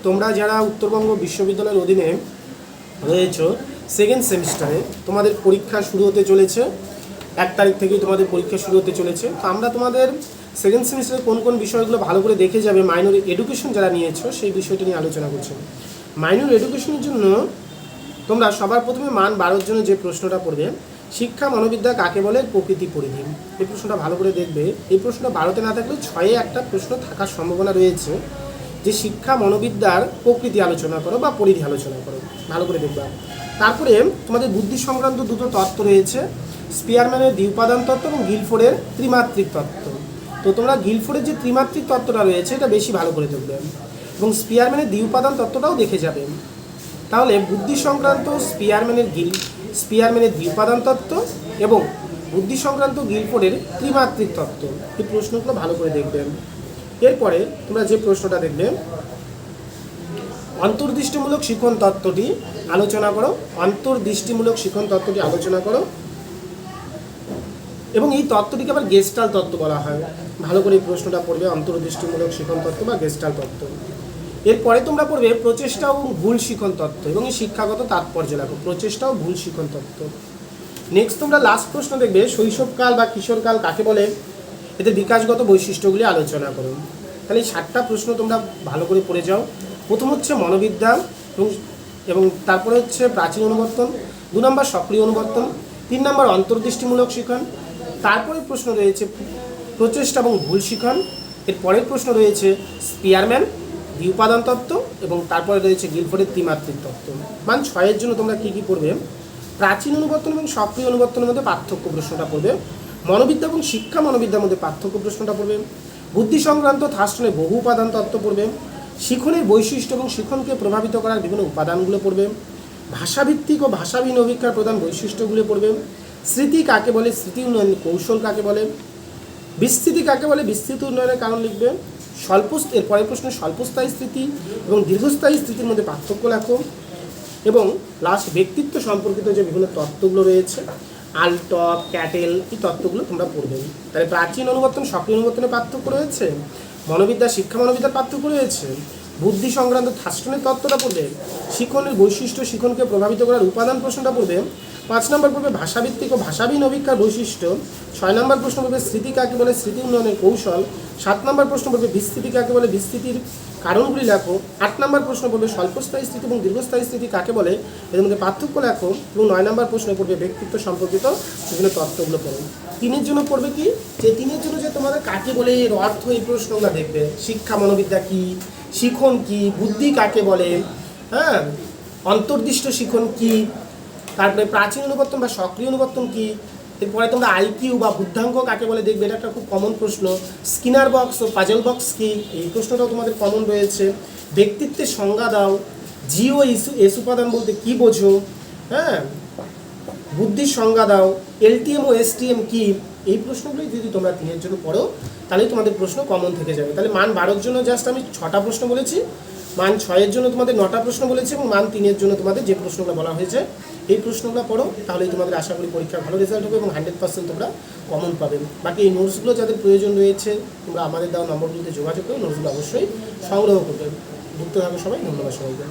তোমরা যারা উত্তরবঙ্গ বিশ্ববিদ্যালয়ের অধীনে রয়েছো সেকেন্ড সেমিস্টারে তোমাদের পরীক্ষা শুরু হতে চলেছে 1 তারিখ থেকেই তোমাদের পরীক্ষা শুরু হতে চলেছে। তো আমরা তোমাদের সেকেন্ড সেমিস্টারে কোন কোন বিষয়গুলো ভালো করে দেখে যাবে মাইনর এডুকেশন যারা নিয়েছো সেই বিষয়টি নিয়ে আলোচনা করছি। মাইনর এডুকেশনের জন্য তোমরা সবার প্রথমে মান 12 জন্য যে প্রশ্নটা পড়বে, শিক্ষা মনোবিদ্যা কাকে বলে, প্রকৃতি পরিধি, এই প্রশ্নটা ভালো করে দেখবে। এই প্রশ্নটা 12তে না থাকলেও 6-এ একটা প্রশ্ন থাকার সম্ভাবনা রয়েছে যে শিক্ষা মনোবিদ্যার প্রকৃতি আলোচনা করো বা পরিধি আলোচনা করো, ভালো করে দেখবা। তারপরে তোমাদের বুদ্ধি সংক্রান্ত দুটো তত্ত্ব রয়েছে, স্পিয়ারম্যানের দ্বিউপাদান তত্ত্ব এবং গিলফোর্ডের ত্রিমাত্রিক তত্ত্ব। তো তোমরা গিলফোর্ডের যে ত্রিমাত্রিক তত্ত্বটা রয়েছে এটা বেশি ভালো করে দেখবে এবং স্পিয়ারম্যানের দ্বিউপাদান তত্ত্বটাও দেখে যাবে। তাহলে বুদ্ধি সংক্রান্ত স্পিয়ারম্যানের দ্বিউপাদান তত্ত্ব এবং বুদ্ধি সংক্রান্ত গিলফোর্ডের ত্রিমাত্রিক তত্ত্ব, এই প্রশ্নগুলো ভালো করে দেখবেন। এরপরে তোমরা যে প্রশ্নটা দেখবে, অন্তর্দৃষ্টিমূলক শিখন তত্ত্বটি আলোচনা করো, অন্তর্দৃষ্টিমূলক শিখন তত্ত্বটি আলোচনা করো এবং এই তত্ত্বটিকে আবার গেস্টাল্ট তত্ত্ব বলা হয়। ভালো করে এই প্রশ্নটা পড়বে, অন্তর্দৃষ্টিমূলক শিখন তত্ত্ব বা গেস্টাল্ট তত্ত্ব। এরপরে তোমরা পড়বে প্রচেষ্টা ও ভুল শিখন তত্ত্ব এবং এই শিক্ষাগত তাৎপর্য লেখো, প্রচেষ্টা ও ভুল শিখন তত্ত্ব। নেক্সট তোমরা লাস্ট প্রশ্ন দেখবে, শৈশবকাল বা কিশোরকাল কাকে বলে, এদের বিকাশগত বৈশিষ্ট্যগুলি আলোচনা করো। তাহলে এই 7টা প্রশ্ন তোমরা ভালো করে পড়ে যাও। প্রথম হচ্ছে মনোবিদ্যা এবং তারপরে হচ্ছে প্রাচীন অনুবর্তন, 2 নম্বর সক্রিয় অনুবর্তন, 3 নম্বর অন্তর্দৃষ্টিমূলক শিখন, তারপরে প্রশ্ন রয়েছে প্রচেষ্টা এবং ভুল শিখন, এর পরের প্রশ্ন রয়েছে স্পিয়ারম্যান দ্বিউপাদান তত্ত্ব এবং তারপরে রয়েছে গিলফোর্ডের ত্রিমাত্রিক তত্ত্ব। মান 6-এর জন্য তোমরা কী কী পড়বে, প্রাচীন অনুবর্তন এবং সক্রিয় অনুবর্তনের মধ্যে পার্থক্য প্রশ্নটা পড়বে, মনোবিদ্যা এবং শিক্ষা মনোবিদ্যার মধ্যে পার্থক্য প্রশ্নটা পড়বে, বুদ্ধি সংক্রান্ত থার্স্টনের বহু উপাদান তত্ত্ব পড়বে, শিখনের বৈশিষ্ট্য এবং শিখনকে প্রভাবিত করার বিভিন্ন উপাদানগুলো পড়বে, ভাষাভিত্তিক ও ভাষাবিহীন অভিজ্ঞার প্রধান বৈশিষ্ট্যগুলো পড়বে, স্মৃতি কাকে বলে, স্মৃতি উন্নয়ন কৌশল কাকে বলে, বিস্তৃতি কাকে বলে, বিস্তৃত উন্নয়নের কারণ লিখবে, এর পরের প্রশ্ন স্বল্পস্থায়ী স্মৃতি এবং দীর্ঘস্থায়ী স্মৃতির মধ্যে পার্থক্য লেখো এবং লাস্ট ব্যক্তিত্ব সম্পর্কিত যে বিভিন্ন তত্ত্বগুলো রয়েছে আলটপ ক্যাটেল, এই তত্ত্বগুলো তোমরা পড়বে। তাহলে প্রাচীন অনুবর্তন সক্রিয় অনুবর্তনের পার্থক্য রয়েছে, মনোবিদ্যা শিক্ষা মনোবিদ্যার পার্থক্য রয়েছে, বুদ্ধি সংক্রান্ত থার্স্টনের তত্ত্বটা পড়বে, শিখনের বৈশিষ্ট্য শিখনকে প্রভাবিত করার উপাদান প্রশ্নটা পড়বে, 5 নম্বর পড়বে ভাষাভিত্তিক ও ভাষাবিহীন অভিজ্ঞার বৈশিষ্ট্য, 6 নম্বর প্রশ্ন পড়বে স্মৃতি কাকে বলে, স্মৃতি উন্নয়নের কৌশল, 7 নম্বর প্রশ্ন পড়বে বিস্তৃতি কাকে বলে, বিস্তৃতির কারণগুলি লেখো, 8 নম্বর প্রশ্ন পড়বে স্বল্পস্থায়ী স্মৃতি এবং দীর্ঘস্থায়ী স্মৃতি কাকে বলে, এদের মধ্যে পার্থক্য লেখো এবং 9 নম্বর প্রশ্ন পড়বে ব্যক্তিত্ব সম্পর্কিত বিভিন্ন তত্ত্বগুলো পড়ো। 3-এর জন্য পড়বে কি, যে 3-এর জন্য যে তোমাদের কাকে বলে এর অর্থ, এই প্রশ্নগুলো দেখবে, শিক্ষা মনোবিদ্যা কি, শিখন কি, বুদ্ধি কাকে বলে, হ্যাঁ, অন্তর্দিষ্ট শিখন কি, তারপরে প্রাচীন অনুবর্তন বা সক্রিয় অনুবর্তন কি, এরপরে তোমরা আইকিউ বা বুদ্ধাঙ্ক কাকে বলে দেখবে, এটা একটা খুব কমন প্রশ্ন, স্কিনার বক্স ও পাজল বক্স কি, এই প্রশ্নটাও তোমাদের কমন রয়েছে, ব্যক্তিত্বের সংজ্ঞা দাও, জিও এস উপাদান বলতে কি বোঝো, হ্যাঁ, বুদ্ধির সংজ্ঞা দাও, এলটিএম ও এসটিএম কি, এই প্রশ্নগুলোই যদি তোমরা 3-এর জন্য পড়ো তাহলেই তোমাদের প্রশ্ন কমন থেকে যাবে। তাহলে মান 12-র জন্য জাস্ট আমি 6টা প্রশ্ন বলেছি, মান 6-এর জন্য তোমাদের 9টা প্রশ্ন বলেছি এবং মান 3-এর জন্য তোমাদের যে প্রশ্নগুলো বলা হয়েছে এই প্রশ্নগুলো পড়ো, তাহলেই তোমাদের আশা করি পরীক্ষার ভালো রেজাল্ট হবে এবং 100% তোমরা কমন পাবে। বাকি এই নোটসগুলো যাদের প্রয়োজন রয়েছে তোমরা আমাদের দেওয়া নম্বরগুলোতে যোগাযোগ করে নোটসগুলো অবশ্যই সংগ্রহ করবে। যুক্ত থাকো সবাই, ধন্যবাদ সবাইকে।